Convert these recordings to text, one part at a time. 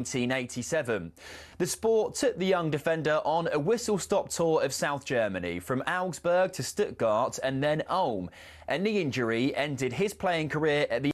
1987. The sport took the young defender on a whistle-stop tour of South Germany, from Augsburg to Stuttgart and then Ulm. A knee injury ended his playing career at the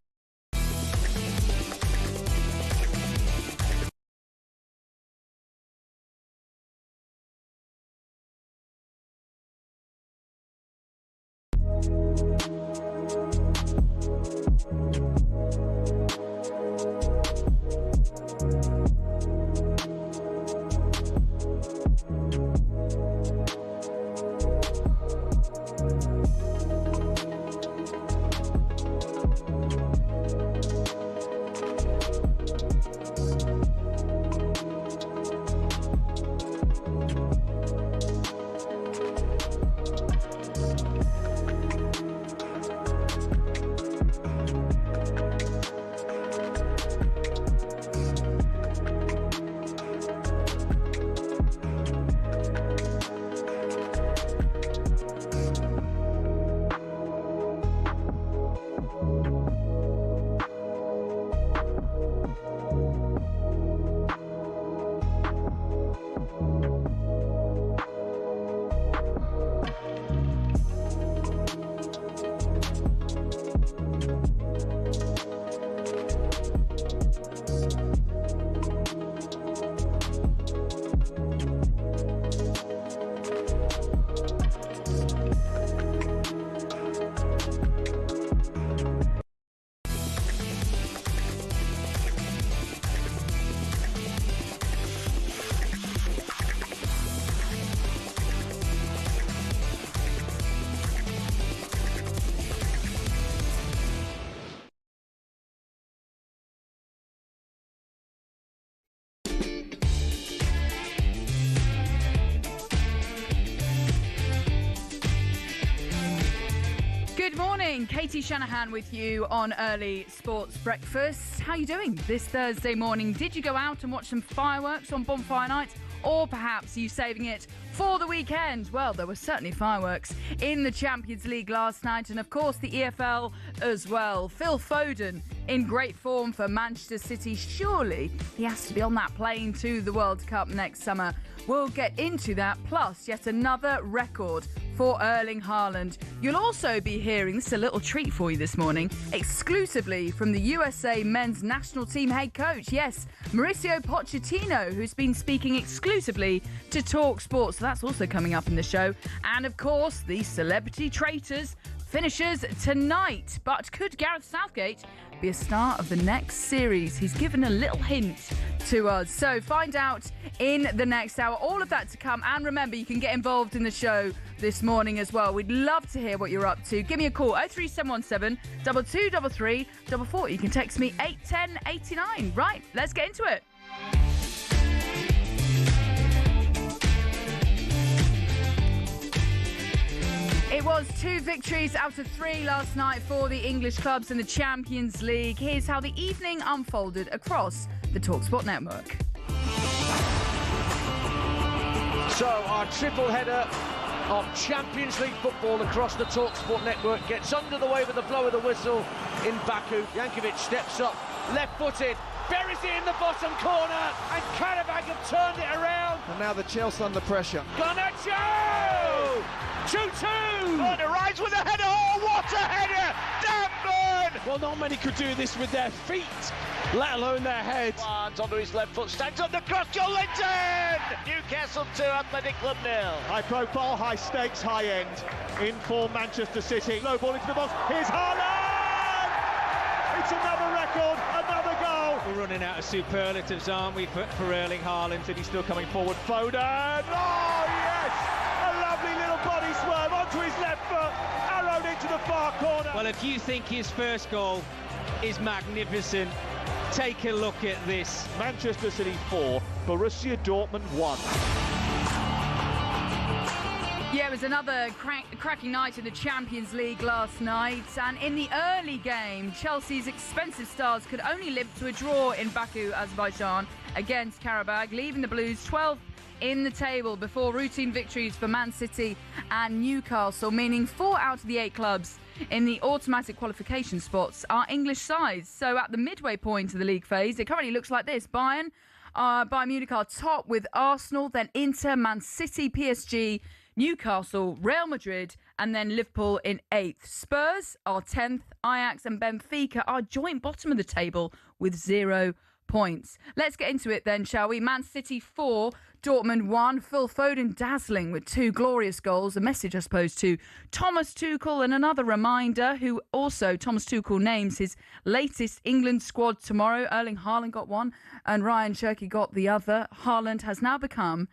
Good morning, Katie Shanahan with you on Early Sports Breakfast. How are you doing this Thursday morning? Did you go out and watch some fireworks on Bonfire Night? Or perhaps are you saving it for the weekend? Well, there were certainly fireworks in the Champions League last night, and of course the EFL as well. Phil Foden in great form for Manchester City. Surely he has to be on that plane to the World Cup next summer. We'll get into that, plus yet another record for Erling Haaland. You'll also be hearing, this is a little treat for you this morning, exclusively from the USA men's national team head coach. Yes, Mauricio Pochettino, who's been speaking exclusively to talkSPORT. So that's also coming up in the show. And of course, the celebrity traitors finishes tonight. But could Gareth Southgate be a star of the next series? He's given a little hint to us. So find out in the next hour. All of that to come. And remember, you can get involved in the show this morning as well. We'd love to hear what you're up to. Give me a call, 03717 2233 44. You can text me 81089. Right, let's get into it. It was 2 victories out of 3 last night for the English clubs in the Champions League. Here's how the evening unfolded across the talkSPORT network. So our triple header of Champions League football across the talkSPORT network gets under the way with the blow of the whistle in Baku. Jankovic steps up, left-footed, buries it in the bottom corner, and Karabakh have turned it around. And now the Chelsea under pressure. Garnacho! 2-2! On the rise with a header, oh what a header! Danburn! Well, not many could do this with their feet, let alone their head. Barnes onto his left foot, stands on the cross, Joe Linton! Newcastle 2, Athletic Club 0. High profile, high stakes, high end. In for Manchester City. Low ball into the box. Here's Haaland! It's another record, another goal. We're running out of superlatives, aren't we, for Erling Haaland? And he's still coming forward. Foden! Oh, yes! A lovely little body swerve onto his left foot. Arrowed into the far corner. Well, if you think his first goal is magnificent, take a look at this. Manchester City 4, Borussia Dortmund 1. Yeah, it was another cracking night in the Champions League last night. And in the early game, Chelsea's expensive stars could only limp to a draw in Baku, Azerbaijan against Karabakh, leaving the Blues 12th in the table before routine victories for Man City and Newcastle, meaning 4 out of the 8 clubs in the automatic qualification spots are English sides. So at the midway point of the league phase, it currently looks like this. Bayern Bayern Munich are top with Arsenal, then Inter, Man City, PSG, Newcastle, Real Madrid, and then Liverpool in 8th. Spurs are 10th. Ajax and Benfica are joint bottom of the table with 0 points. Let's get into it then, shall we? Man City 4, Dortmund 1. Phil Foden dazzling with 2 glorious goals. A message, I suppose, to Thomas Tuchel, and another reminder who also Thomas Tuchel names his latest England squad tomorrow. Erling Haaland got one and Ryan Cherky got the other. Haaland has now become...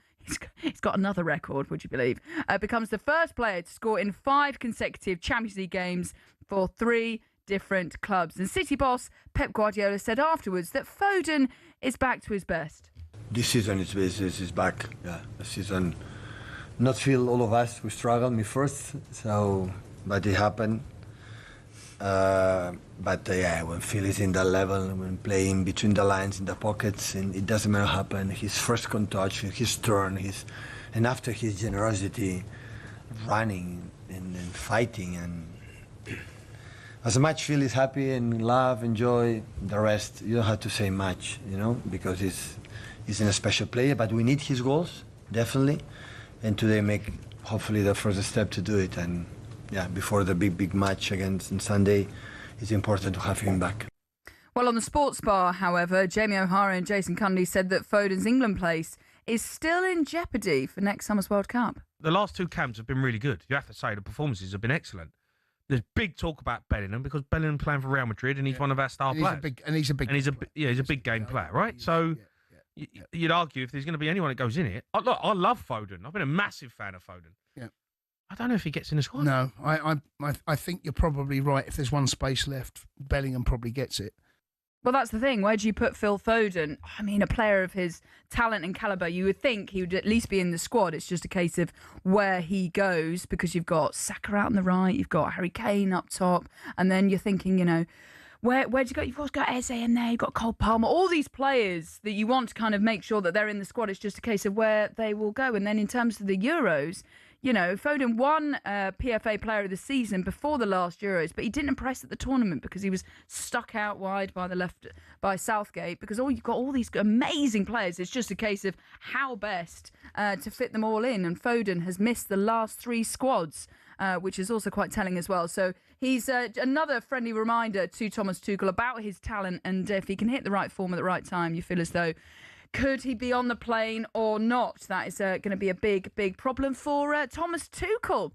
He's got another record, would you believe? Becomes the first player to score in 5 consecutive Champions League games for 3 different clubs. And City boss Pep Guardiola said afterwards that Foden is back to his best. This season is back. Yeah, the season. Not feel all of us. We struggled me first, but it happened. When Phil is in that level, when playing between the lines in the pockets, and it doesn't matter what happened. His first contact, his turn, and after his generosity, running and fighting, and as much Phil is happy and love, enjoy the rest. You don't have to say much, because he's a special player. But we need his goals definitely, and today make hopefully the first step to do it. And yeah, before the big match against on Sunday, it's important to have him back. Well, on the sports bar, however, Jamie O'Hara and Jason Cundy said that Foden's England place is still in jeopardy for next summer's World Cup. The last 2 camps have been really good. You have to say the performances have been excellent. There's big talk about Bellingham because Bellingham playing for Real Madrid and he's one of our star players. He's a big game player, right? You'd argue if there's going to be anyone that goes in it. Look, I love Foden. I've been a massive fan of Foden. Yeah. I don't know if he gets in the squad. No, I think you're probably right. If there's one space left, Bellingham probably gets it. Well, that's the thing. Where do you put Phil Foden? I mean, a player of his talent and calibre, you would think he would at least be in the squad. It's just a case of where he goes, because you've got Saka out on the right, you've got Harry Kane up top, and then you're thinking, where do you go? You've also got Eze in there, you've got Cole Palmer, all these players that you want to kind of make sure that they're in the squad. It's just a case of where they will go. And then in terms of the Euros, Foden won PFA Player of the Season before the last Euros, but he didn't impress at the tournament because he was stuck out wide by Southgate, because you've got all these amazing players. It's just a case of how best to fit them all in, and Foden has missed the last 3 squads, which is also quite telling as well. So he's another friendly reminder to Thomas Tuchel about his talent, and if he can hit the right form at the right time, you feel as though could he be on the plane or not? That is going to be a big problem for Thomas Tuchel.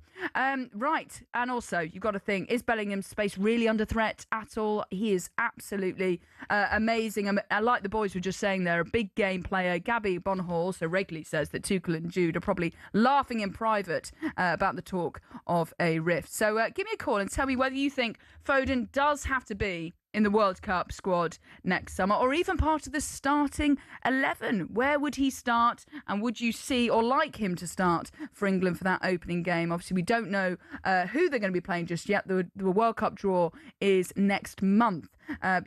Right, and also you've got to think, is Bellingham's space really under threat at all? He is absolutely amazing. I like the boys were just saying there, a big game player. Gabby Bonhall also regularly says that Tuchel and Jude are probably laughing in private about the talk of a rift. So give me a call and tell me whether you think Foden does have to be in the World Cup squad next summer, or even part of the starting 11. Where would he start, and would you see or like him to start for England for that opening game? Obviously, we don't know who they're going to be playing just yet. The World Cup draw is next month.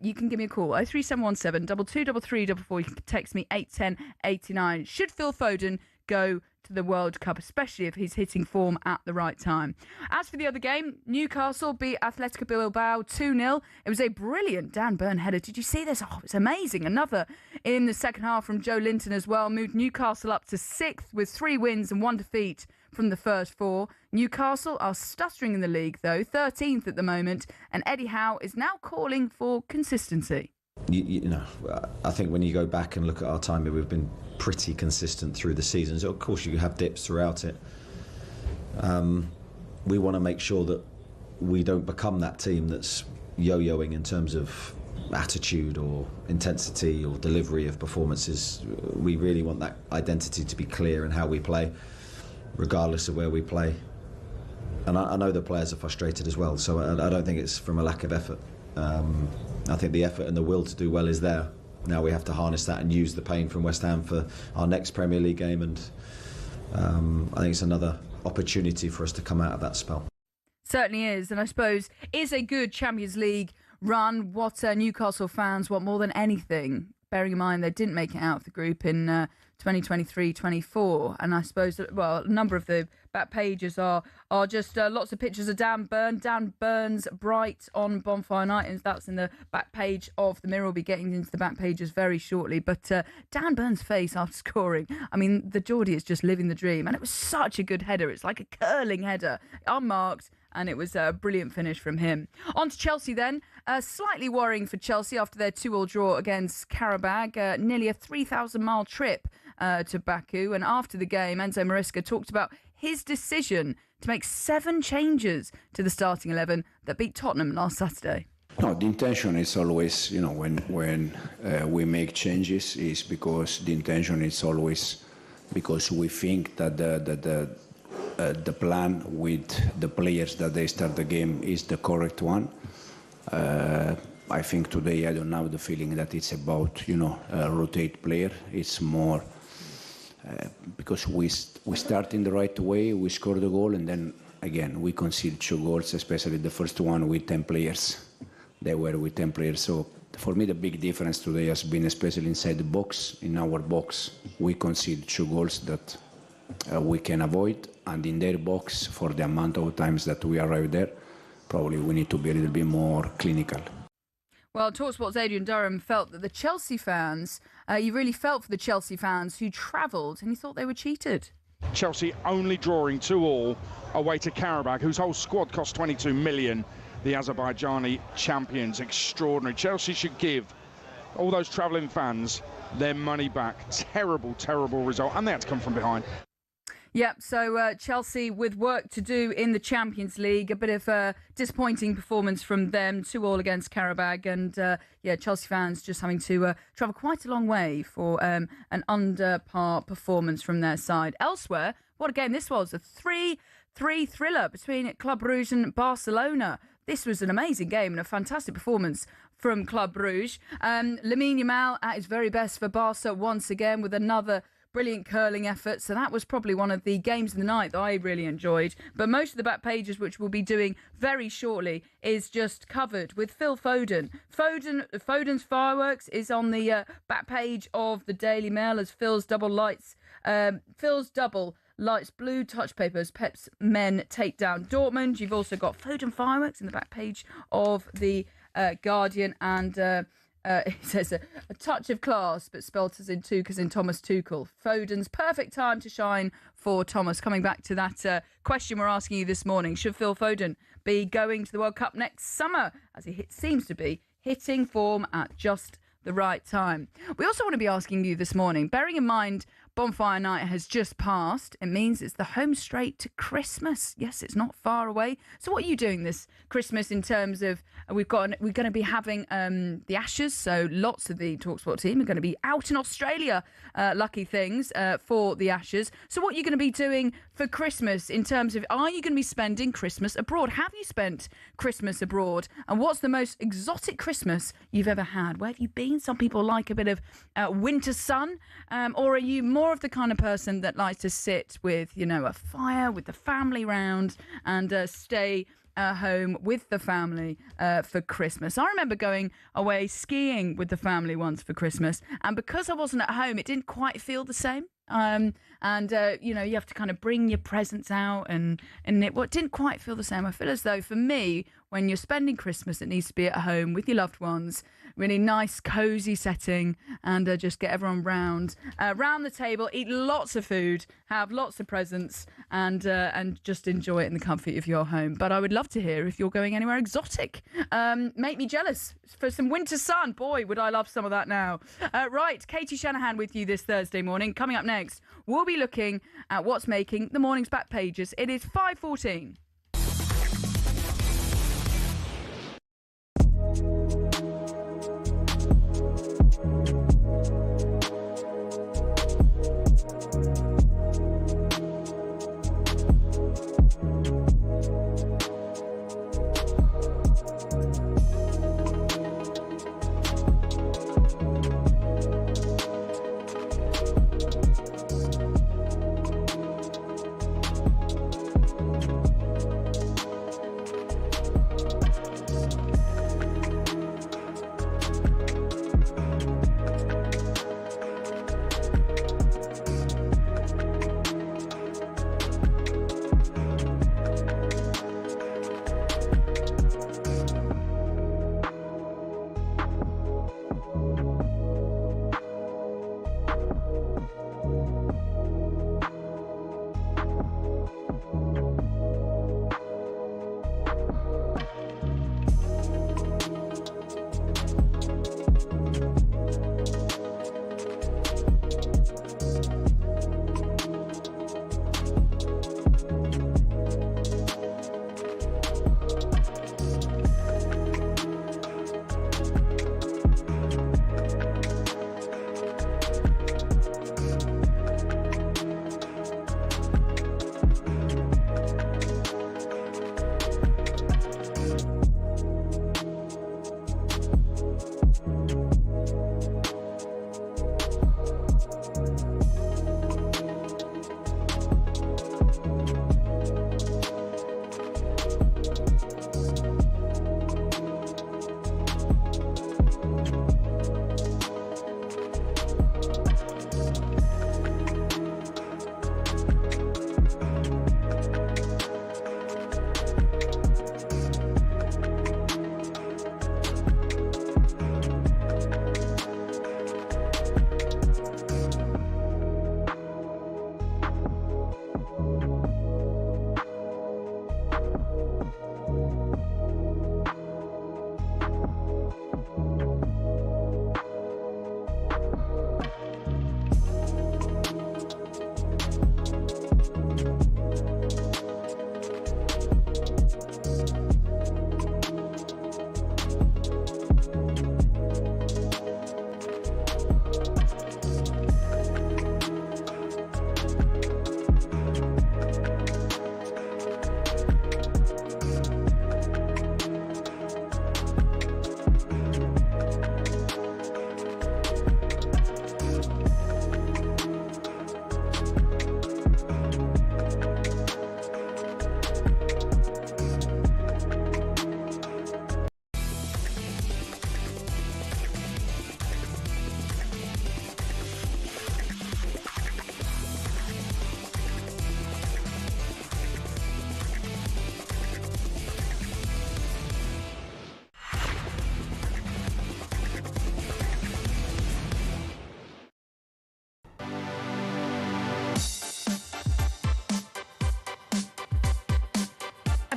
You can give me a call, 03717 223344. You can text me 81089. Should Phil Foden go to the World Cup, especially if he's hitting form at the right time? As for the other game, Newcastle beat Atletico Bilbao 2-0. It was a brilliant Dan Burn header. Did you see this? Oh, it's amazing. Another in the second half from Joe Linton as well. Moved Newcastle up to 6th with 3 wins and 1 defeat from the first 4. Newcastle are stuttering in the league, though, 13th at the moment, and Eddie Howe is now calling for consistency. I think when you go back and look at our time, we've been pretty consistent through the seasons. Of course, you have dips throughout it. We want to make sure that we don't become that team that's yo-yoing in terms of attitude or intensity or delivery of performances. We really want that identity to be clear in how we play, regardless of where we play. And I know the players are frustrated as well, so I don't think it's from a lack of effort. I think the effort and the will to do well is there. Now we have to harness that and use the pain from West Ham for our next Premier League game, and I think it's another opportunity for us to come out of that spell. Certainly is, and I suppose is a good Champions League run what Newcastle fans want more than anything. bearing in mind they didn't make it out of the group in 2023-24. And I suppose, a number of the back pages are just lots of pictures of Dan Burns bright on Bonfire Night, and that's in the back page of the Mirror. We'll be getting into the back pages very shortly. But Dan Burns' face after scoring, I mean, the Geordie is just living the dream. And it was such a good header. It's like a curling header, unmarked. And it was a brilliant finish from him. On to Chelsea then. Slightly worrying for Chelsea after their 2-2 draw against Karabag. Nearly a 3,000-mile trip to Baku. And after the game, Enzo Maresca talked about his decision to make 7 changes to the starting 11 that beat Tottenham last Saturday. No, the intention is always, when we make changes, is because the intention is always because we think that the plan with the players that they start the game is the correct one. I think today I don't have the feeling that it's about rotate player. It's more because we start in the right way, we score the goal, and then again we concede 2 goals, especially the first one with 10 players. They were with 10 players. So for me the big difference today has been especially inside the box. In our box we concede 2 goals that we can avoid, and in their box, for the amount of times that we arrive there, probably we need to be a little bit more clinical. Well, talkSPORT's Adrian Durham felt that the Chelsea fans, you really felt for the Chelsea fans who travelled and he thought they were cheated. Chelsea only drawing 2-2 away to Karabag, whose whole squad cost 22 million, the Azerbaijani champions. Extraordinary. Chelsea should give all those travelling fans their money back. Terrible, terrible result, and they had to come from behind. Yep, so Chelsea with work to do in the Champions League. A bit of a disappointing performance from them, 2-2 against Karabag. And, Chelsea fans just having to travel quite a long way for an under-par performance from their side. Elsewhere, what a game this was. A 3-3 thriller between Club Brugge and Barcelona. This was an amazing game and a fantastic performance from Club Brugge. Lamine Yamal at his very best for Barca once again with another brilliant curling effort. So that was probably one of the games of the night that I really enjoyed. But most of the back pages, which we'll be doing very shortly, is just covered with Phil Foden. Foden's fireworks is on the back page of the Daily Mail as Phil's double lights blue touch papers. Pep's men take down Dortmund. You've also got Foden fireworks in the back page of the Guardian, and it says a touch of class, but spelt as in Tuchel, as in Thomas Tuchel. Foden's perfect time to shine for Thomas. Coming back to that question we're asking you this morning, should Phil Foden be going to the World Cup next summer, as he seems to be hitting form at just the right time? We also want to be asking you this morning, bearing in mind Bonfire Night has just passed, it means it's the home straight to Christmas. Yes, it's not far away. So what are you doing this Christmas in terms of, we're going to be having the Ashes, so lots of the talkSPORT team are going to be out in Australia, lucky things, for the Ashes. So what are you going to be doing for Christmas in terms of, are you going to be spending Christmas abroad? Have you spent Christmas abroad? And what's the most exotic Christmas you've ever had? Where have you been? Some people like a bit of winter sun, or are you more of the kind of person that likes to sit with, a fire with the family round and stay home with the family for Christmas? I remember going away skiing with the family once for Christmas, and because I wasn't at home, it didn't quite feel the same. You have to kind of bring your presents out, and it didn't quite feel the same. I feel as though for me, when you're spending Christmas, it needs to be at home with your loved ones, really nice, cosy setting, and just get everyone round the table, eat lots of food, have lots of presents, and just enjoy it in the comfort of your home. But I would love to hear if you're going anywhere exotic. Make me jealous for some winter sun. Boy, would I love some of that now. Right, Katie Shanahan with you this Thursday morning. Coming up next, we'll be looking at what's making the morning's back pages. It is 5:14.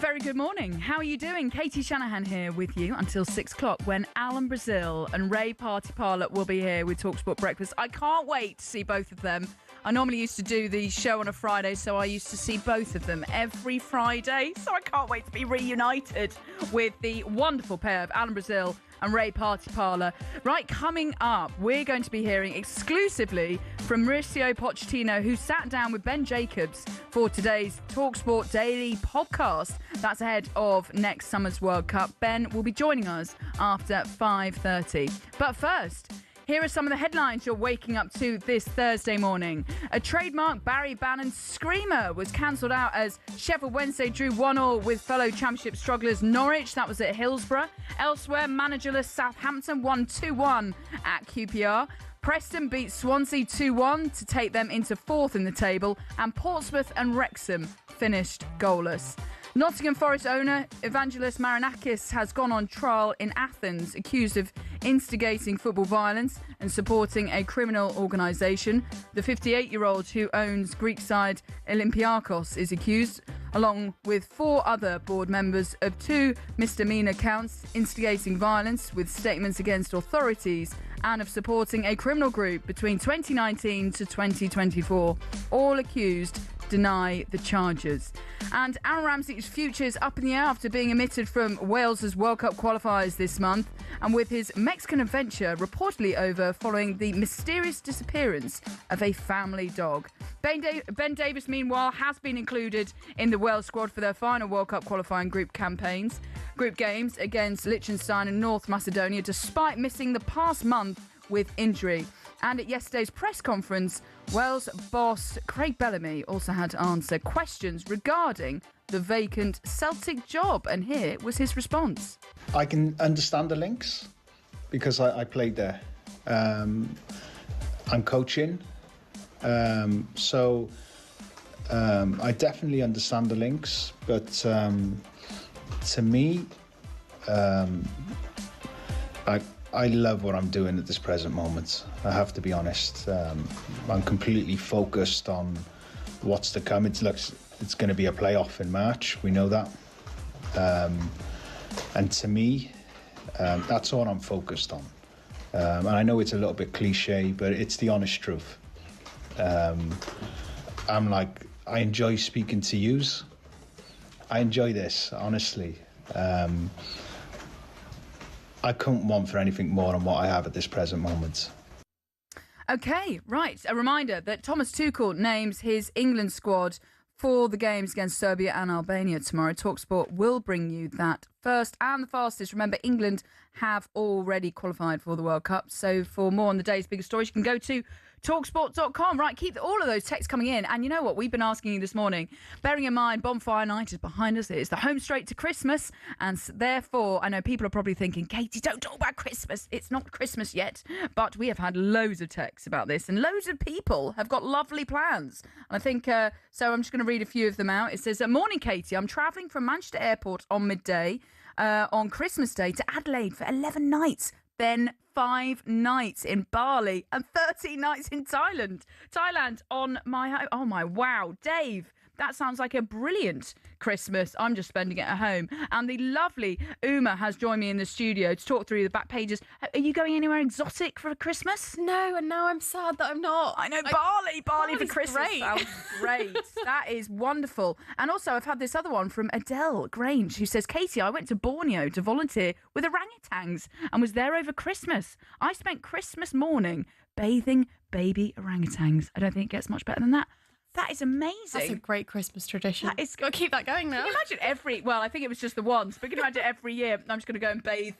Very good morning. How are you doing? Katie Shanahan here with you until 6 o'clock when Alan Brazil and Ray Party Parlour will be here with talkSPORT Breakfast. I can't wait to see both of them. I normally used to do the show on a Friday, so I used to see both of them every Friday. So I can't wait to be reunited with the wonderful pair of Alan Brazil and Ray Party Parlour. Right, coming up, we're going to be hearing exclusively from Mauricio Pochettino, who sat down with Ben Jacobs for today's talkSPORT Daily podcast. That's ahead of next summer's World Cup. Ben will be joining us after 5:30. But first, here are some of the headlines you're waking up to this Thursday morning. A trademark Barry Bannon screamer was cancelled out as Sheffield Wednesday drew 1-1 with fellow Championship strugglers Norwich. That was at Hillsborough. Elsewhere, managerless Southampton won 2-1 at QPR. Preston beat Swansea 2-1 to take them into fourth in the table. And Portsmouth and Wrexham finished goalless. Nottingham Forest owner Evangelos Marinakis has gone on trial in Athens, accused of instigating football violence and supporting a criminal organisation. The 58-year-old who owns Greek side Olympiakos is accused, along with 4 other board members, of 2 misdemeanor counts, instigating violence with statements against authorities and of supporting a criminal group between 2019 to 2024. All accused deny the charges. And Aaron Ramsey's future is up in the air after being omitted from Wales's World Cup qualifiers this month, and with his Mexican adventure reportedly over following the mysterious disappearance of a family dog. Ben Davies, meanwhile, has been included in the Wales squad for their final World Cup qualifying group games against Liechtenstein and North Macedonia, despite missing the past month with injury. And at yesterday's press conference, Wales boss Craig Bellamy also had to answer questions regarding the vacant Celtic job, and here was his response. I can understand the links because I played there. I'm coaching, so I definitely understand the links, but to me, I love what I'm doing at this present moment. I have to be honest. I'm completely focused on what's to come. It's it's going to be a playoff in March. We know that. And to me, that's all I'm focused on. And I know it's a little bit cliche, but it's the honest truth. I enjoy speaking to yous. I enjoy this, honestly. I couldn't want for anything more than what I have at this present moment. OK, right. A reminder that Thomas Tuchel names his England squad for the games against Serbia and Albania tomorrow. talkSPORT will bring you that first and the fastest. Remember, England have already qualified for the World Cup. So for more on the day's biggest stories, you can go to talksport.com. Right, keep all of those texts coming in. And you know what? We've been asking you this morning, bearing in mind Bonfire Night is behind us. It is the home straight to Christmas. And therefore, I know people are probably thinking, Katie, don't talk about Christmas. It's not Christmas yet. But we have had loads of texts about this. And loads of people have got lovely plans. And I think, so I'm just going to read a few of them out. It says, morning, Katie. I'm travelling from Manchester Airport on midday on Christmas Day to Adelaide for 11 nights. Then 5 nights in Bali and 13 nights in Thailand on my... Oh, my, wow. Dave, that sounds like a brilliant Christmas. I'm just spending it at home. And the lovely Uma has joined me in the studio to talk through the back pages. Are you going anywhere exotic for Christmas? No, and now I'm sad that I'm not. I know, Bali for Christmas. Great. Sounds great. That is wonderful. And also, I've had this other one from Adele Grange, who says, Katie, I went to Borneo to volunteer with orangutans and was there over Christmas. I spent Christmas morning bathing baby orangutans. I don't think it gets much better than that. That is amazing. That's a great Christmas tradition. Got to keep that going now. Can you imagine I think it was just the once, but can you imagine every year, I'm just going to go and bathe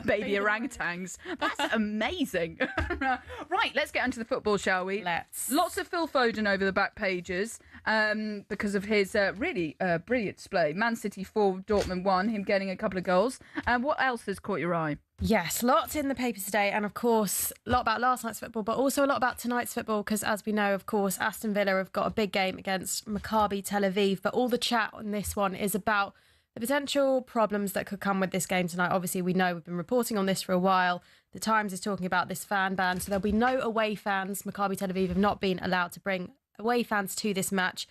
baby orangutans. That's amazing. Right, let's get onto the football, shall we? Let's. Lots of Phil Foden over the back pages because of his really brilliant display. Man City 4, Dortmund 1, him getting a couple of goals. What else has caught your eye? Yes, lots in the papers today, and of course a lot about last night's football, but also a lot about tonight's football, because as we know, of course, Aston Villa have got a big game against Maccabi Tel Aviv, but all the chat on this one is about the potential problems that could come with this game tonight. Obviously, we know we've been reporting on this for a while. The Times is talking about this fan ban, so there'll be no away fans. Maccabi Tel Aviv have not been allowed to bring away fans to this match.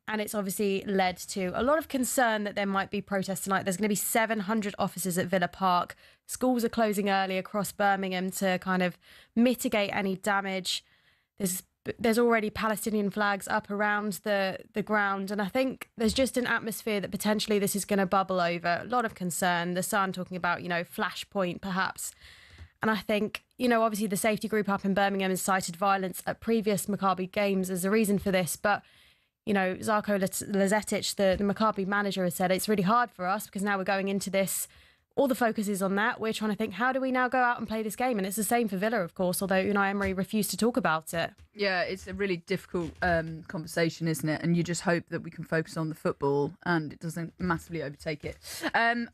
And it's obviously led to a lot of concern that there might be protests tonight. There's going to be 700 officers at Villa Park. Schools are closing early across Birmingham to kind of mitigate any damage. There's already Palestinian flags up around the ground. And I think there's just an atmosphere that potentially this is going to bubble over. A lot of concern. The Sun talking about, flashpoint perhaps. And I think, obviously the safety group up in Birmingham has cited violence at previous Maccabi games as a reason for this. But Zarko Lazetic, the Maccabi manager, has said it's really hard for us because now we're going into this. All the focus is on that. We're trying to think, how do we now go out and play this game? And it's the same for Villa, of course, although Unai Emery refused to talk about it. Yeah, it's a really difficult conversation, isn't it? And you just hope that we can focus on the football and it doesn't massively overtake it.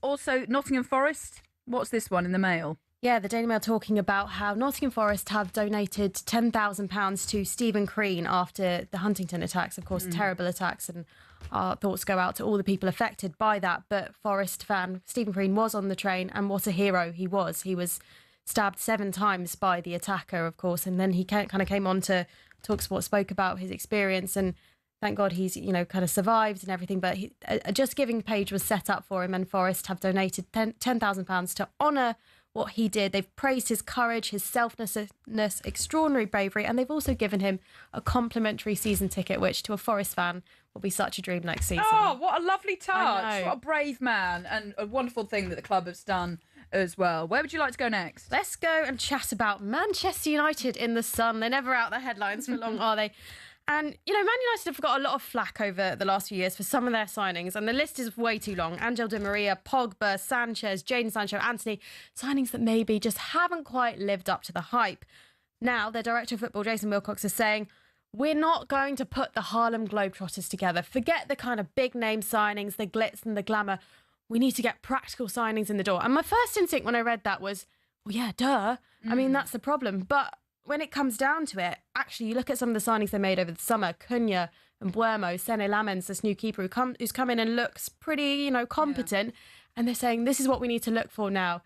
Also, Nottingham Forest. What's this one in the Mail? Yeah, the Daily Mail talking about how Nottingham Forest have donated £10,000 to Stephen Crean after the Huntington attacks, of course, terrible attacks, and our thoughts go out to all the people affected by that. But Forest fan Stephen Crean was on the train, and what a hero he was. He was stabbed 7 times by the attacker, of course, and then he kind of came on to talkSPORT, spoke about his experience, and thank God he's, kind of survived and everything. But a Just Giving page was set up for him, and Forest have donated £10,000 to honour what he did. They've praised his courage, his selflessness, extraordinary bravery, and they've also given him a complimentary season ticket, which to a Forest fan will be such a dream next season. Oh, what a lovely touch. What a brave man, and a wonderful thing that the club has done as well. Where would you like to go next? Let's go and chat about Manchester United in the Sun. They're never out the headlines for long, are they? And, Man United have got a lot of flack over the last few years for some of their signings, and the list is way too long. Angel Di Maria, Pogba, Sanchez, Jadon Sancho, Anthony, signings that maybe just haven't quite lived up to the hype. Now, their director of football, Jason Wilcox, is saying, we're not going to put the Harlem Globetrotters together. Forget the kind of big name signings, the glitz and the glamour. We need to get practical signings in the door. And my first instinct when I read that was, well, yeah, duh. I mean, that's the problem. But when it comes down to it, actually, you look at some of the signings they made over the summer, Cunha and Buemo, Sene Lamens, this new keeper who's come in and looks pretty, competent, and they're saying, this is what we need to look for now.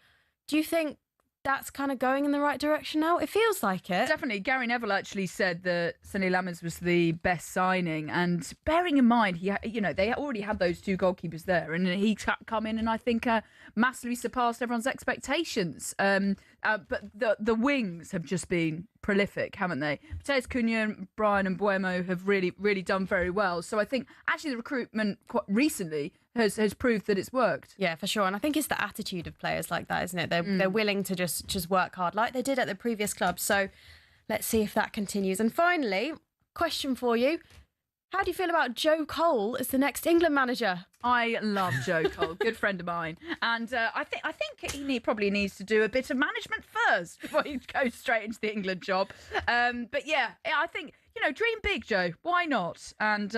Do you think that's kind of going in the right direction now? It feels like it. Definitely. Gary Neville actually said that Sonny Lammers was the best signing, and bearing in mind, they already had those 2 goalkeepers there, and he come in and I think massively surpassed everyone's expectations. But the wings have just been prolific, haven't they? Mateus Cunha and Brian and Buemo have really, really done very well. So I think actually the recruitment quite recently has proved that it's worked. Yeah, for sure. And I think it's the attitude of players like that, isn't it? They're willing to just work hard like they did at the previous club. So let's see if that continues. And finally, question for you. How do you feel about Joe Cole as the next England manager? I love Joe Cole, good friend of mine, and I think he probably needs to do a bit of management first before he goes straight into the England job. But yeah, I think dream big, Joe. Why not? And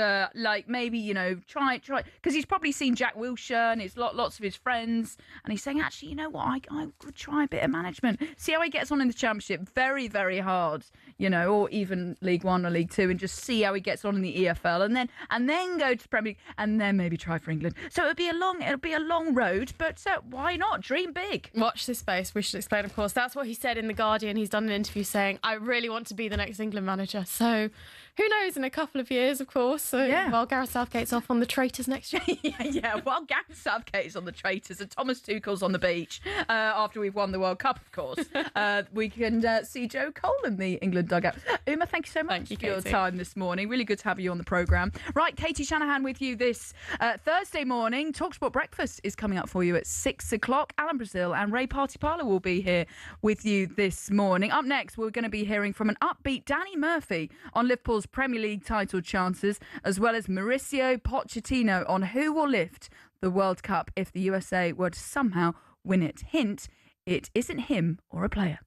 maybe try because he's probably seen Jack Wilshere and his lots of his friends, and he's saying actually, you know what, I could try a bit of management. See how he gets on in the Championship. Very, very hard, or even League One or League Two, and just see how he gets on in the EFL, and then go to the Premier League, and then maybe try for England. So it'll be a long road, but why not dream big? Watch this space. We should explain, of course. That's what he said in The Guardian. He's done an interview saying, I really want to be the next England manager. So who knows in a couple of years, of course. While Gareth Southgate's off on the traitors next year. While Gareth Southgate is on the traitors and Thomas Tuchel's on the beach after we've won the World Cup, of course, we can see Joe Cole in the England dugout. Uma, thank you so much for your time this morning. Really good to have you on the programme. Right, Katie Shanahan with you this Thursday morning. talkSPORT Breakfast is coming up for you at 6 o'clock. Alan Brazil and Ray Party-Parler will be here with you this morning. Up next, we're going to be hearing from an upbeat Danny Murphy on Liverpool's Premier League title chances, as well as Mauricio Pochettino on who will lift the World Cup if the USA were to somehow win it. Hint, it isn't him or a player.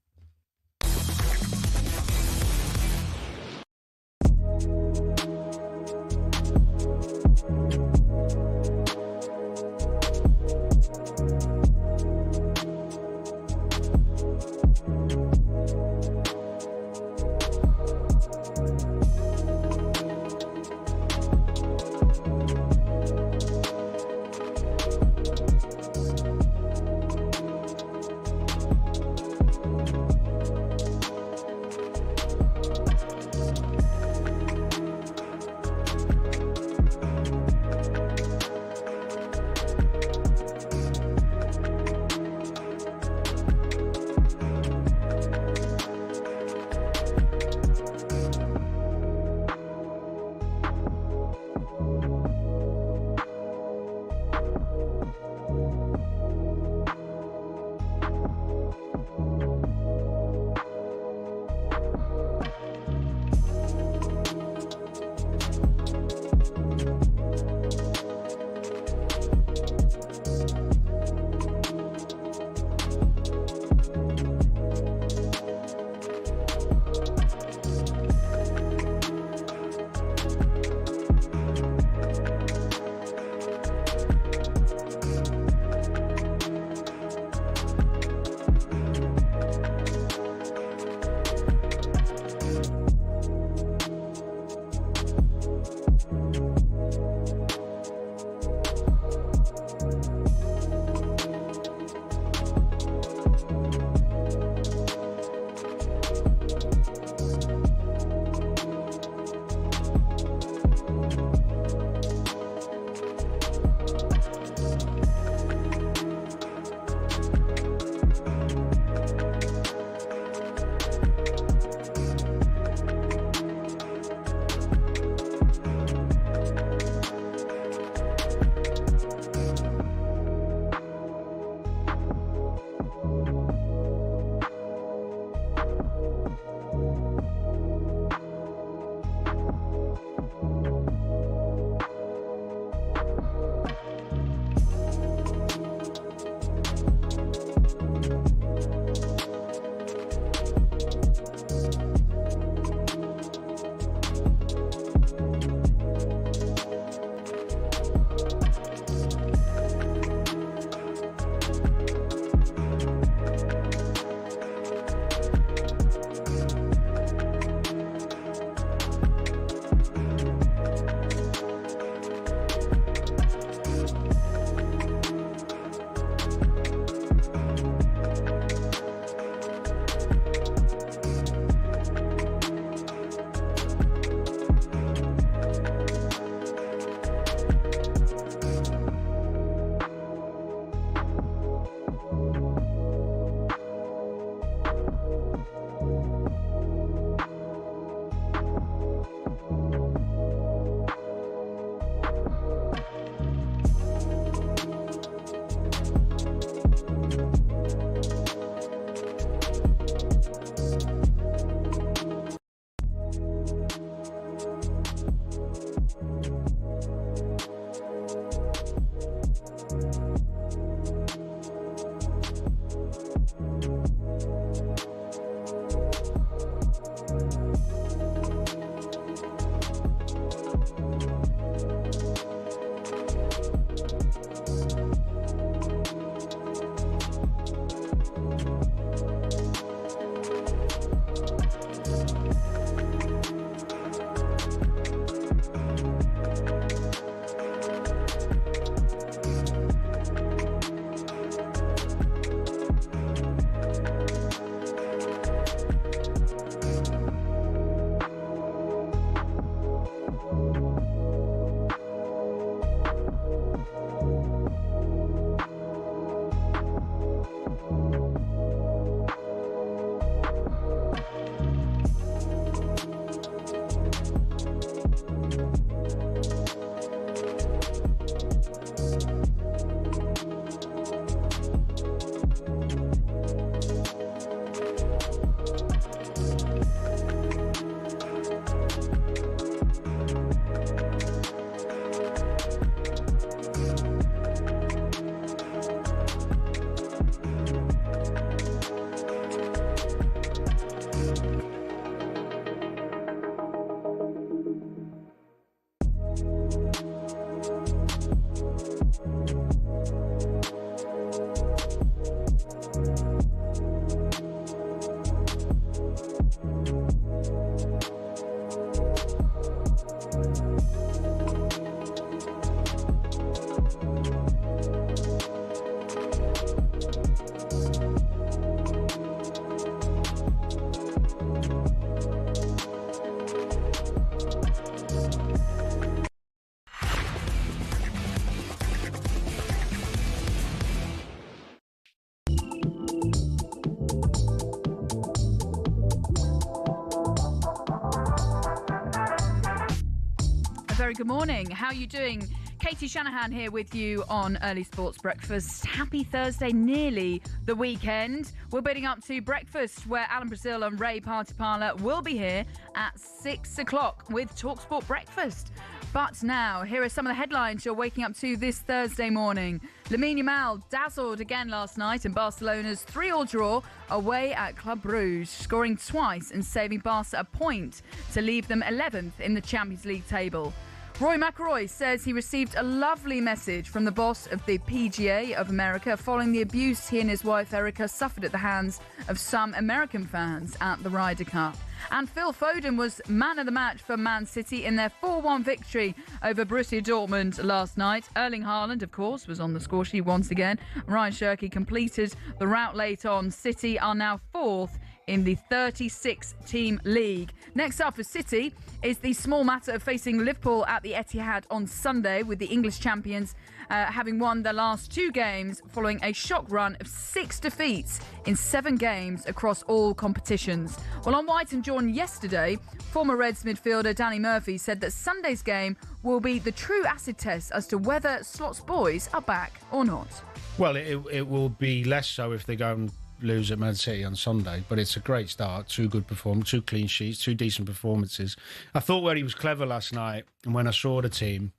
very good morning. How are you doing? Katie Shanahan here with you on Early Sports Breakfast. Happy Thursday, nearly the weekend. We're bidding up to breakfast where Alan Brazil and Ray Party-Parler will be here at 6 o'clock with talkSPORT Breakfast. But now, here are some of the headlines you're waking up to this Thursday morning. Lamine Yamal dazzled again last night in Barcelona's 3-3 draw away at Club Brugge, scoring twice and saving Barca a point to leave them 11th in the Champions League table. Rory McIlroy says he received a lovely message from the boss of the PGA of America following the abuse he and his wife Erica suffered at the hands of some American fans at the Ryder Cup. And Phil Foden was man of the match for Man City in their 4-1 victory over Borussia Dortmund last night. Erling Haaland, of course, was on the score sheet once again. Ryan Shirky completed the rout late on. City are now 4th in the 36-team league. Next up for City is the small matter of facing Liverpool at the Etihad on Sunday, with the English champions having won their last 2 games following a shock run of 6 defeats in 7 games across all competitions. Well, on White and John yesterday, former Reds midfielder Danny Murphy said that Sunday's game will be the true acid test as to whether Slot's boys are back or not. Well, it will be less so if they go and lose at Man City on Sunday, but it's a great start. 2 good performances, 2 clean sheets, 2 decent performances. I thought where he was clever last night, and when I saw the team,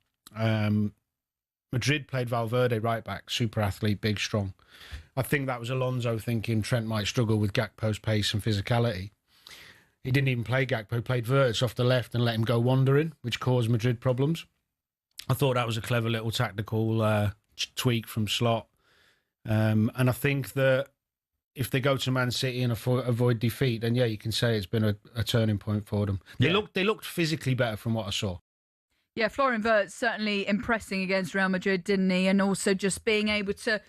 Madrid played Valverde right back, super athlete, big, strong. I think that was Alonso thinking Trent might struggle with Gakpo's pace and physicality. He didn't even play Gakpo, played Verts off the left and let him go wandering, which caused Madrid problems. I thought that was a clever little tactical tweak from Slot. And I think that if they go to Man City and avoid defeat, then yeah, you can say it's been a turning point for them. They looked physically better from what I saw. Yeah, Florian Wirtz certainly impressing against Real Madrid, didn't he? And also just being able to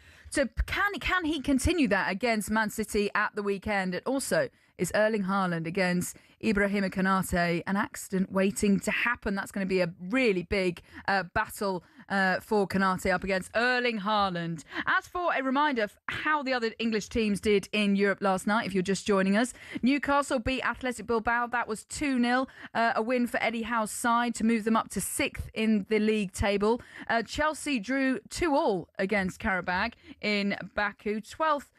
can he continue that against Man City at the weekend? And also, is Erling Haaland against Ibrahima Konate an accident waiting to happen? That's going to be a really big battle for Konate up against Erling Haaland. As for a reminder of how the other English teams did in Europe last night, if you're just joining us, Newcastle beat Athletic Bilbao. That was 2-0, a win for Eddie Howe's side to move them up to 6th in the league table. Chelsea drew 2-2 against Karabakh in Baku. 12th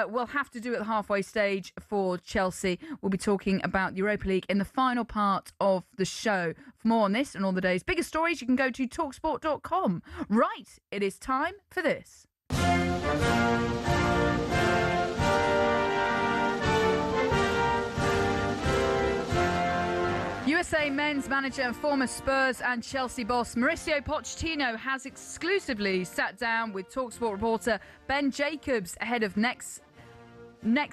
will have to do at the halfway stage for Chelsea. We'll be talking about Europa League in the final part of the show. For more on this and all the day's biggest stories, you can go to talksport.com. Right, it is time for this. USA men's manager and former Spurs and Chelsea boss Mauricio Pochettino has exclusively sat down with talkSPORT reporter Ben Jacobs ahead of next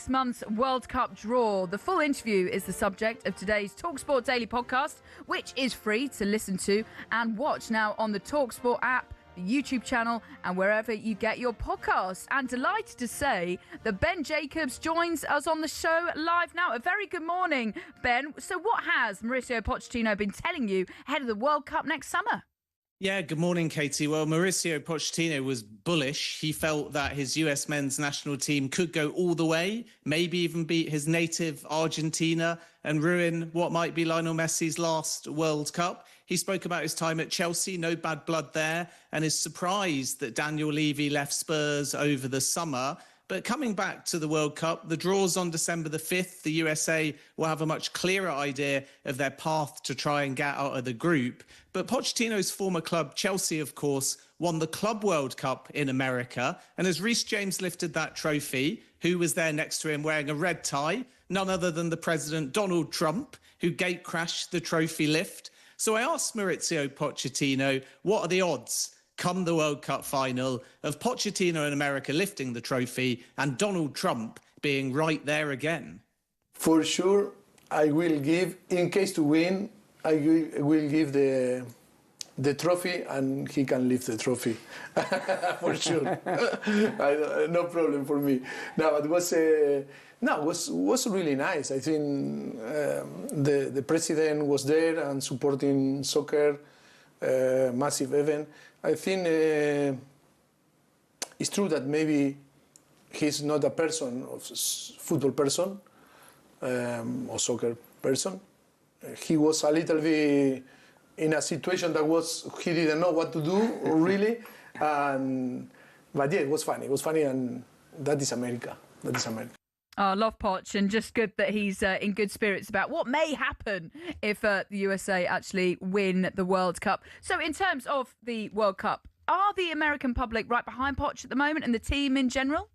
month's World Cup draw. The full interview is the subject of today's talkSPORT Daily podcast, which is free to listen to and watch now on the talkSPORT app, the YouTube channel, and wherever you get your podcasts. And delighted to say that Ben Jacobs joins us on the show live now. A very good morning, Ben. So what has Mauricio Pochettino been telling you ahead of the World Cup next summer? Yeah, good morning, Katie. Well, Mauricio Pochettino was bullish. He felt that his US men's national team could go all the way, maybe even beat his native Argentina and ruin what might be Lionel Messi's last World Cup. He spoke about his time at Chelsea, no bad blood there, and is surprised that Daniel Levy left Spurs over the summer. But coming back to the World Cup, the draw's on December the 5th. The USA will have a much clearer idea of their path to try and get out of the group. But Pochettino's former club, Chelsea, of course, won the Club World Cup in America. And as Reece James lifted that trophy, who was there next to him wearing a red tie? None other than the President Donald Trump, who gate crashed the trophy lift. So I asked Mauricio Pochettino, what are the odds come the World Cup final of Pochettino in America lifting the trophy and Donald Trump being right there again? For sure, I will give, in case to win, I will give the trophy and he can lift the trophy. For sure. No problem for me. No, it was really nice. I think the president was there and supporting soccer, massive event. I think it's true that maybe he's not a person, of football person or soccer person. He was a little bit in a situation that he didn't know what to do really. But yeah, it was funny. It was funny, and that is America. That is America. Oh, love Poch, and just good that he's in good spirits about what may happen if the USA actually win the World Cup. So in terms of the World Cup, are the American public right behind Poch at the moment and the team in general?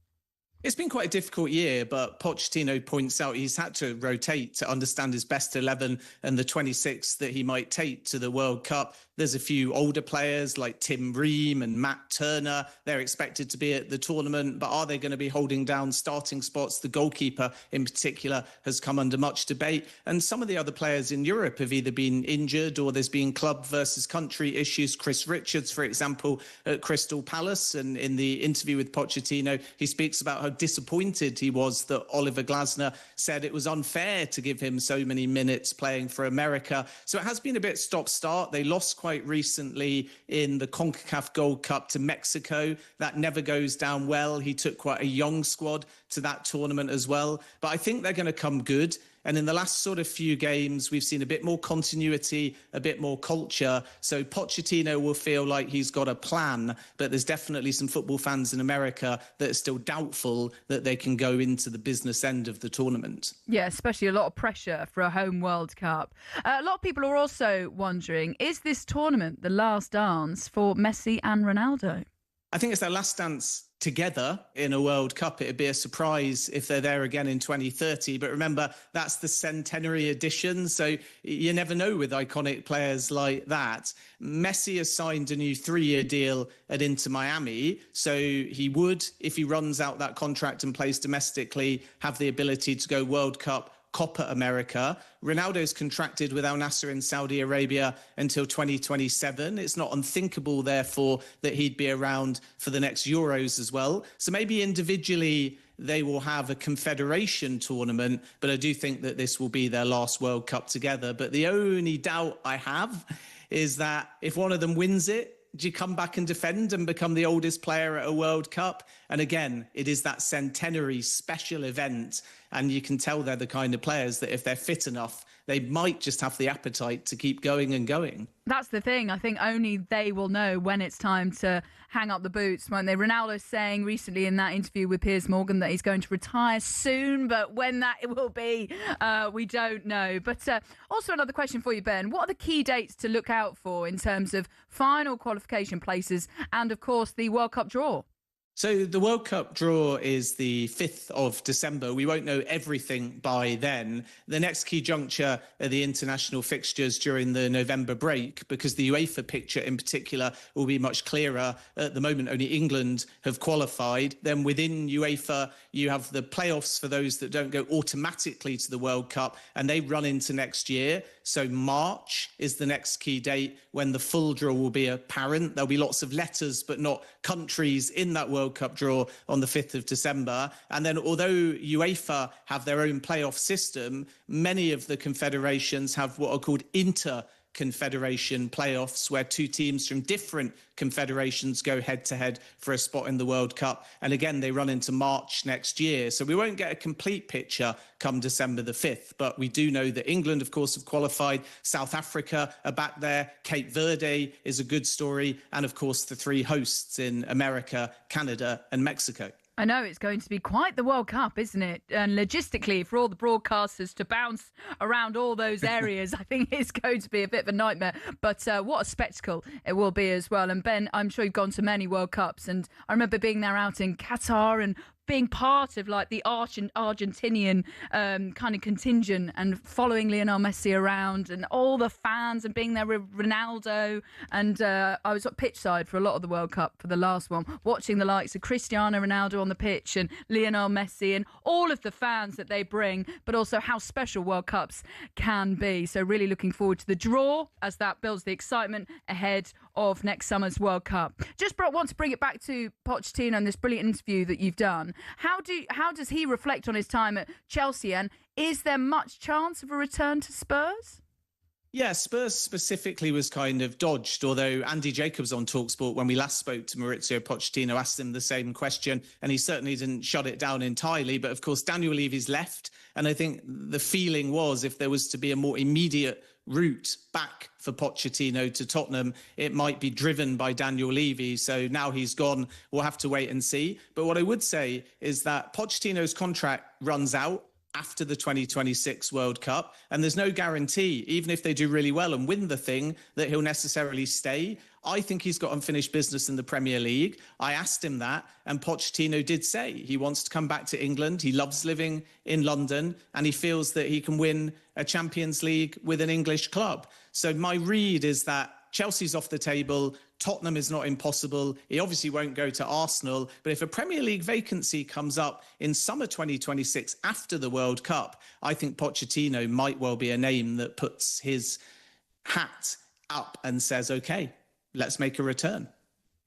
It's been quite a difficult year, but Pochettino points out he's had to rotate to understand his best 11 and the 26 that he might take to the World Cup. There's a few older players like Tim Ream and Matt Turner. They're expected to be at the tournament, but are they going to be holding down starting spots? The goalkeeper in particular has come under much debate. And some of the other players in Europe have either been injured or there's been club versus country issues. Chris Richards, for example, at Crystal Palace. And in the interview with Pochettino, he speaks about how disappointed he was that Oliver Glasner said it was unfair to give him so many minutes playing for America. So it has been a bit stop-start. They lost quite recently in the CONCACAF Gold Cup to Mexico. That never goes down well. He took quite a young squad to that tournament as well. But I think they're going to come good. And in the last sort of few games, we've seen a bit more continuity, a bit more culture. So Pochettino will feel like he's got a plan, but there's definitely some football fans in America that are still doubtful that they can go into the business end of the tournament. Yeah, especially a lot of pressure for a home World Cup. A lot of people are also wondering, is this tournament the last dance for Messi and Ronaldo? I think it's their last dance together in a World Cup. It'd be a surprise if they're there again in 2030. But remember, that's the centenary edition. So you never know with iconic players like that. Messi has signed a new 3-year deal at Inter Miami. So he would, if he runs out that contract and plays domestically, have the ability to go World Cup, Copa America. Ronaldo's contracted with Al Nassr in Saudi Arabia until 2027. It's not unthinkable, therefore, that he'd be around for the next Euros as well. So maybe individually they will have a confederation tournament, but I do think that this will be their last World Cup together. But the only doubt I have is that if one of them wins it, do you come back and defend and become the oldest player at a World Cup? And again, it is that centenary special event. And you can tell they're the kind of players that if they're fit enough, they might just have the appetite to keep going and going. That's the thing. I think only they will know when it's time to hang up the boots, won't they? Ronaldo saying recently in that interview with Piers Morgan that he's going to retire soon, but when that will be, we don't know. But also another question for you, Ben. What are the key dates to look out for in terms of final qualification places and, of course, the World Cup draw? So the World Cup draw is the 5th of December. We won't know everything by then. The next key juncture are the international fixtures during the November break, because the UEFA picture in particular will be much clearer. At the moment, only England have qualified. Then within UEFA, you have the playoffs for those that don't go automatically to the World Cup, and they run into next year. So March is the next key date when the full draw will be apparent. There'll be lots of letters, but not countries in that World Cup draw on the 5th of December. And then although UEFA have their own playoff system, many of the confederations have what are called inter-confederation playoffs, where two teams from different confederations go head-to-head for a spot in the World Cup. And again, they run into March next year. So we won't get a complete picture come December the 5th. But we do know that England, of course, have qualified. South Africa are back there. Cape Verde is a good story. And, of course, the three hosts in America, Canada and Mexico. I know it's going to be quite the World Cup, isn't it? And logistically, for all the broadcasters to bounce around all those areas, I think it's going to be a bit of a nightmare. But what a spectacle it will be as well. And Ben, I'm sure you've gone to many World Cups, and I remember being there out in Qatar and being part of like the Argentinian kind of contingent and following Lionel Messi around and all the fans and being there with Ronaldo. And I was at pitch side for a lot of the World Cup for the last one, watching the likes of Cristiano Ronaldo on the pitch and Lionel Messi and all of the fans that they bring, but also how special World Cups can be. So really looking forward to the draw as that builds the excitement ahead of next summer's World Cup. Just want to bring it back to Pochettino and this brilliant interview that you've done. How does he reflect on his time at Chelsea, and is there much chance of a return to Spurs? Yeah, Spurs specifically was kind of dodged, although Andy Jacobs on talkSPORT, when we last spoke to Maurizio Pochettino, asked him the same question, and he certainly didn't shut it down entirely. But of course, Daniel Levy's left, and I think the feeling was if there was to be a more immediate route back for Pochettino to Tottenham, it might be driven by Daniel Levy. So now he's gone, we'll have to wait and see. But what I would say is that Pochettino's contract runs out after the 2026 World Cup, and there's no guarantee, even if they do really well and win the thing, that he'll necessarily stay. I think he's got unfinished business in the Premier League. I asked him that, and Pochettino did say he wants to come back to England. He loves living in London, and he feels that he can win a Champions League with an English club. So my read is that Chelsea's off the table. Tottenham is not impossible. He obviously won't go to Arsenal. But if a Premier League vacancy comes up in summer 2026 after the World Cup, I think Pochettino might well be a name that puts his hat up and says, OK, let's make a return.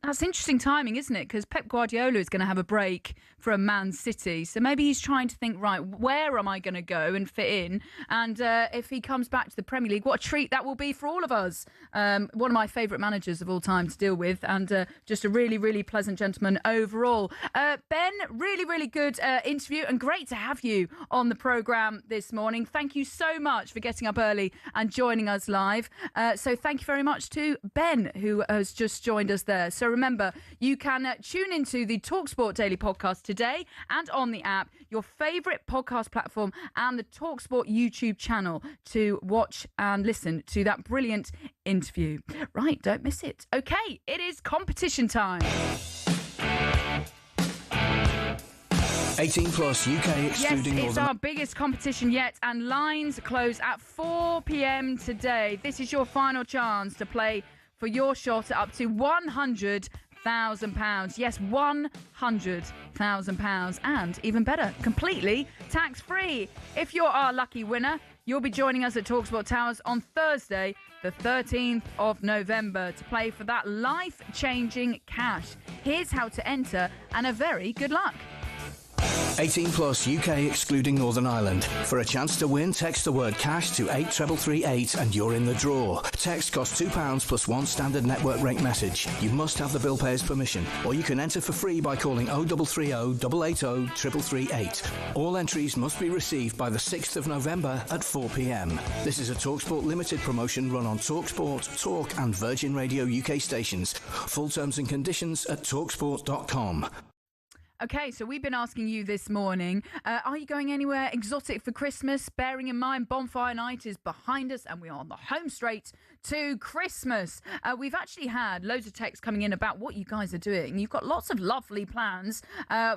That's interesting timing, isn't it? Because Pep Guardiola is going to have a break from Man City. So maybe he's trying to think, right, where am I going to go and fit in? And if he comes back to the Premier League, what a treat that will be for all of us. One of my favourite managers of all time to deal with, and just a really, really pleasant gentleman overall. Ben, really, really good interview, and great to have you on the programme this morning. Thank you so much for getting up early and joining us live. So thank you very much to Ben, who has just joined us there. So remember, you can tune into the talkSPORT Daily Podcast today and on the app, your favourite podcast platform, and the talkSPORT YouTube channel to watch and listen to that brilliant interview. Right, don't miss it. Okay, it is competition time. 18 plus UK excluding Yes, it's our biggest competition yet, and lines close at 4 p.m. today. This is your final chance to play for your shot at up to £100,000. Yes, £100,000. And even better, completely tax-free. If you're our lucky winner, you'll be joining us at talkSPORT Towers on Thursday, the 13th of November, to play for that life-changing cash. Here's how to enter, and a very good luck. 18 plus UK excluding Northern Ireland. For a chance to win, text the word cash to 83338 and you're in the draw. Text costs £2 plus one standard network rate message. You must have the bill payer's permission, or you can enter for free by calling 0330 880 3338. All entries must be received by the 6th of November at 4 p.m. This is a TalkSPORT limited promotion run on TalkSPORT, Talk and Virgin Radio UK stations. Full terms and conditions at talksport.com. Okay, so we've been asking you this morning, are you going anywhere exotic for Christmas? Bearing in mind Bonfire Night is behind us and we are on the home straight to Christmas. We've actually had loads of texts coming in about what you guys are doing. You've got lots of lovely plans.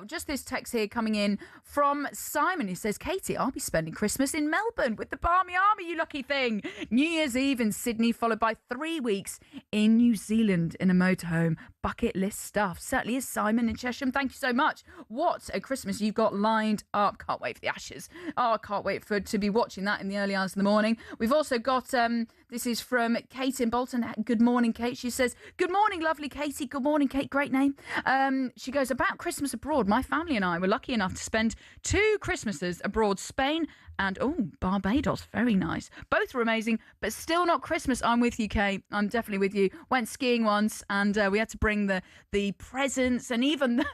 Just this text here coming in from Simon. He says, Katie, I'll be spending Christmas in Melbourne with the Barmy Army, you lucky thing. New Year's Eve in Sydney, followed by 3 weeks in New Zealand in a motorhome. Bucket list stuff. Certainly is, Simon in Chesham. Thank you so much. What a Christmas you've got lined up. Can't wait for the Ashes. Oh, I can't wait to be watching that in the early hours of the morning. We've also got, this is from Kate in Bolton. Good morning, Kate. She says, good morning, lovely Katie. Good morning, Kate. Great name. She goes, about Christmas abroad, my family and I were lucky enough to spend 2 Christmases abroad, Spain and, Barbados. Very nice. Both were amazing, but still not Christmas. I'm with you, Kate. I'm definitely with you. Went skiing once, and we had to bring the presents, and even though,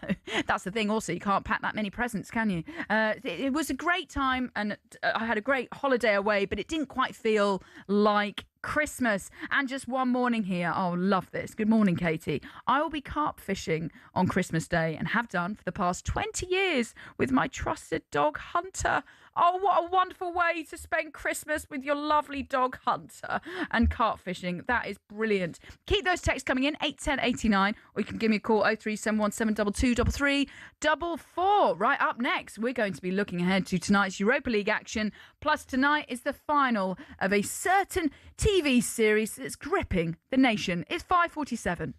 that's the thing also, you can't pack that many presents, can you? It was a great time, and I had a great holiday away, but it didn't quite feel like Christmas. And just one morning here. Oh, love this. Good morning, Katie. I will be carp fishing on Christmas Day and have done for the past 20 years with my trusted dog Hunter. Oh, what a wonderful way to spend Christmas with your lovely dog Hunter and carp fishing. That is brilliant. Keep those texts coming in, 81089, or you can give me a call, 0371 722 3344. Right, up next, we're going to be looking ahead to tonight's Europa League action. Plus, tonight is the final of a certain TV series that's gripping the nation. It's 5:47.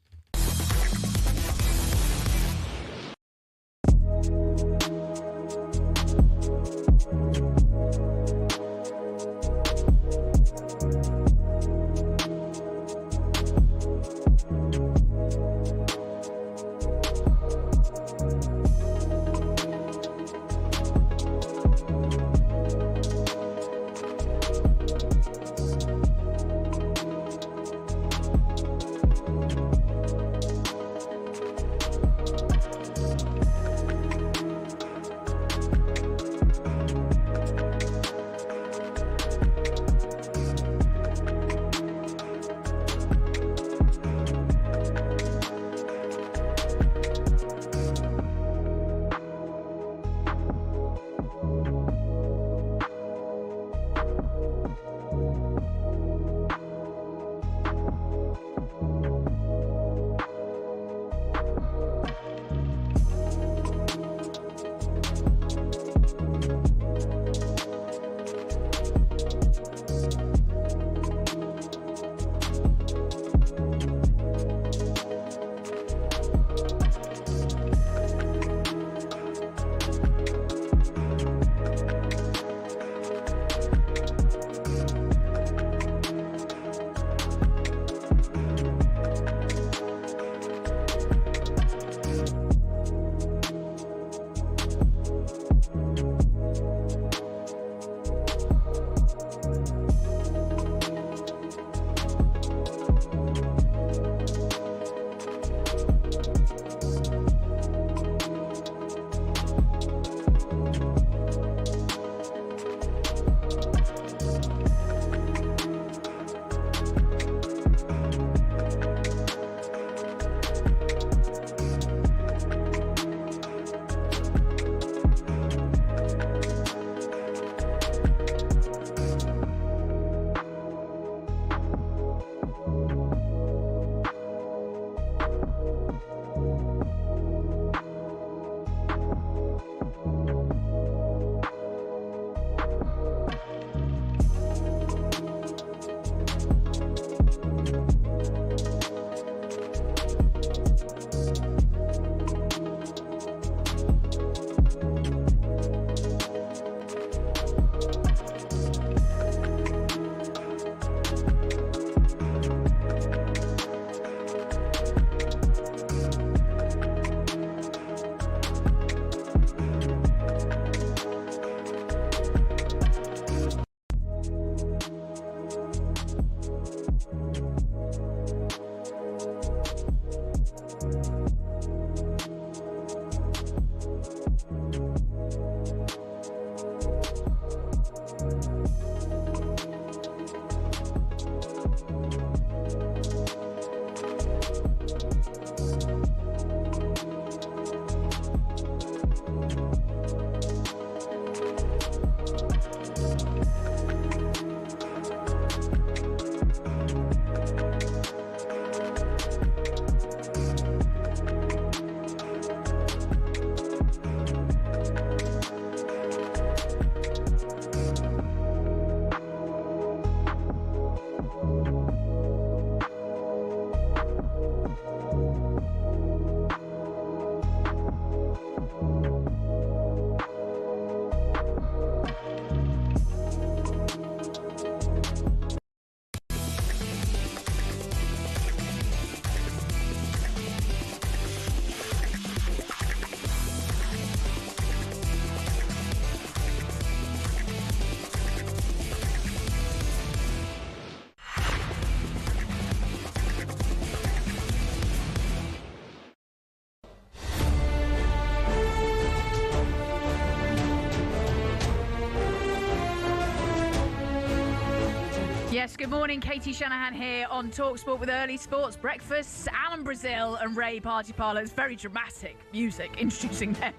Yes, good morning. Katie Shanahan here on talkSPORT with Early Sports Breakfast. Alan Brazil and Ray Party Parlour. It's very dramatic music introducing them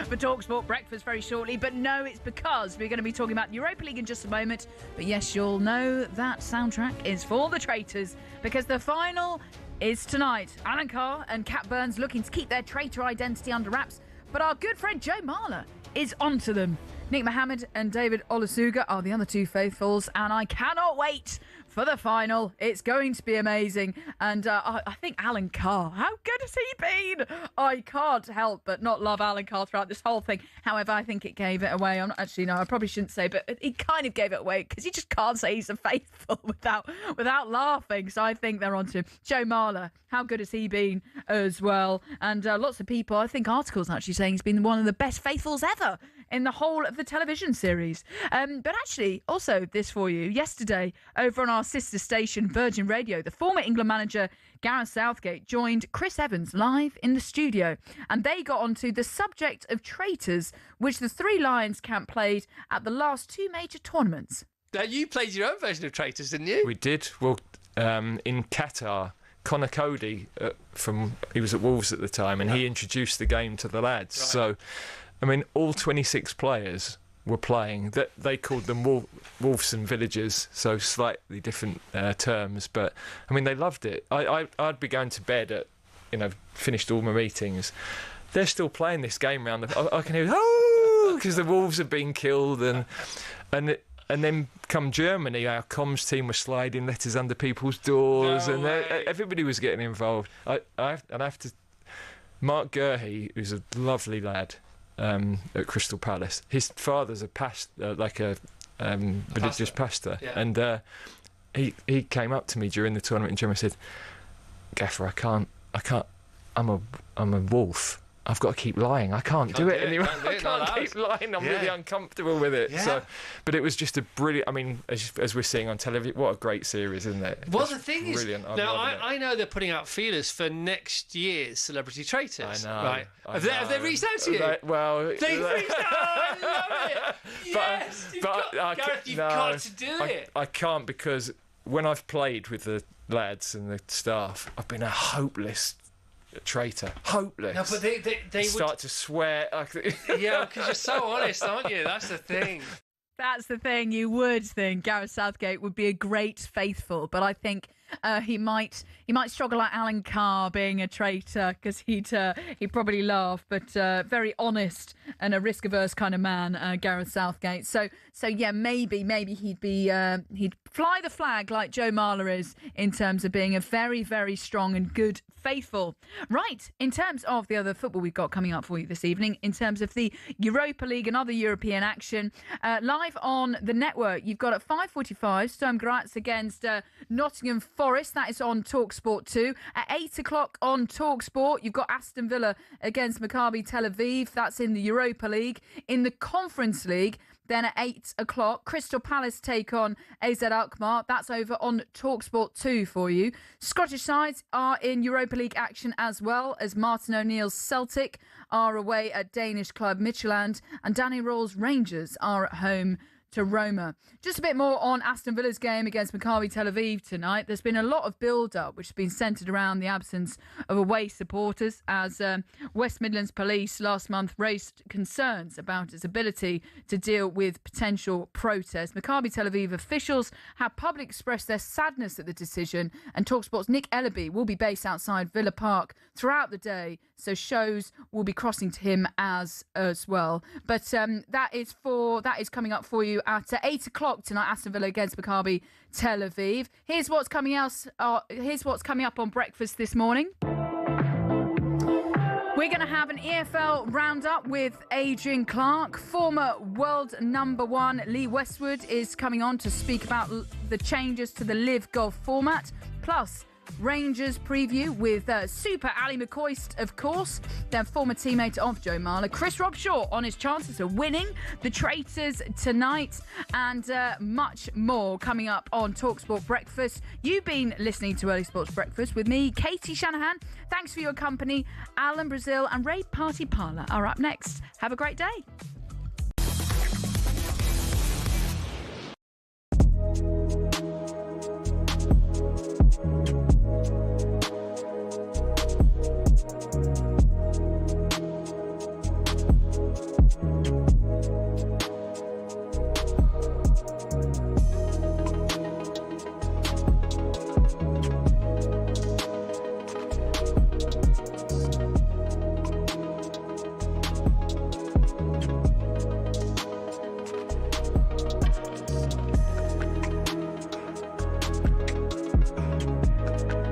for talkSPORT Breakfast very shortly. But no, it's because we're going to be talking about the Europa League in just a moment. But yes, you'll know that soundtrack is for the traitors because the final is tonight. Alan Carr and Cat Burns looking to keep their traitor identity under wraps. But our good friend Joe Marler is onto them. Nick Mohammed and David Olusoga are the other two faithfuls, and I cannot wait for the final. It's going to be amazing. And I think Alan Carr, how good has he been? I can't help but not love Alan Carr throughout this whole thing. However, I think it gave it away. I'm not actually, no, I probably shouldn't say, but he kind of gave it away because you just can't say he's a faithful without laughing. So I think they're onto him. Joe Marler, how good has he been as well? And lots of people, I think articles actually saying he's been one of the best faithfuls ever in the whole of the television series. But actually, also this for you. Yesterday, over on our sister station, Virgin Radio, the former England manager, Gareth Southgate, joined Chris Evans live in the studio. And they got onto the subject of traitors, which the Three Lions camp played at the last two major tournaments. Now, you played your own version of traitors, didn't you? We did. Well, in Qatar, Conor Cody, he was at Wolves at the time, and he introduced the game to the lads. Right. So, I mean, all 26 players were playing. They called them wolves and villagers, so slightly different terms. But, I mean, they loved it. I'd be going to bed at, finished all my meetings. They're still playing this game round. I can hear, oh, because the wolves have been killed. And then come Germany, our comms team were sliding letters under people's doors, and everybody was getting involved. I have to... Mark Gurhey, who's a lovely lad, at Crystal Palace. His father's a religious pastor, yeah. And he came up to me during the tournament in Germany and said, "Gaffer, I can't. I'm a wolf. I've got to keep lying. I can't do it anymore. I can't keep lying. I'm really uncomfortable with it." Yeah. So, but it was just a brilliant. I mean, as we're seeing on television, what a great series, isn't it? Well, the thing is, now I know they're putting out feelers for next year's Celebrity Traitors. I know. Right? Have they reached out to you? Well, they've reached out. I love it. Yes, Gareth, you've got to do it. I can't, because when I've played with the lads and the staff, I've been a hopeless traitor. Hopeless. No, but they start to swear. Yeah, because you're so honest, aren't you? That's the thing. That's the thing. You would think Gareth Southgate would be a great faithful, but I think he might struggle like Alan Carr being a traitor, because he'd probably laugh. But very honest and a risk-averse kind of man, Gareth Southgate. So yeah, maybe he'd fly the flag like Joe Marler is in terms of being a very, very strong and good faithful. Right, in terms of the other football we've got coming up for you this evening, in terms of the Europa League and other European action, live on the network, you've got at 5:45 Sturm Graz against Nottingham Forest. That is on talkSPORT 2. At 8 o'clock on talkSPORT, you've got Aston Villa against Maccabi Tel Aviv. That's in the Europa League. In the Conference League, then at 8 o'clock, Crystal Palace take on AZ Alkmaar. That's over on talkSPORT 2 for you. Scottish sides are in Europa League action as well, as Martin O'Neill's Celtic are away at Danish club Midtjylland, and Danny Rawls' Rangers are at home to Roma. Just a bit more on Aston Villa's game against Maccabi Tel Aviv tonight. There's been a lot of build-up which has been centred around the absence of away supporters, as West Midlands Police last month raised concerns about its ability to deal with potential protests. Maccabi Tel Aviv officials have publicly expressed their sadness at the decision, and talkSPORT's Nick Ellaby will be based outside Villa Park throughout the day, so shows will be crossing to him as well. But that is coming up for you at 8 o'clock tonight. Aston Villa against Maccabi Tel Aviv. Here's what's coming up on breakfast this morning. We're going to have an EFL roundup with Adrian Clark. Former world number one Lee Westwood is coming on to speak about the changes to the Live Golf format. Plus, Rangers preview with Super Ali McCoist, of course, their former teammate of Joe Marler. Chris Robshaw on his chances of winning the Traitors tonight, and much more coming up on talkSPORT Breakfast. You've been listening to Early Sports Breakfast with me, Katie Shanahan. Thanks for your company. Alan Brazil and Ray Party Parlour are up next. Have a great day. Sport.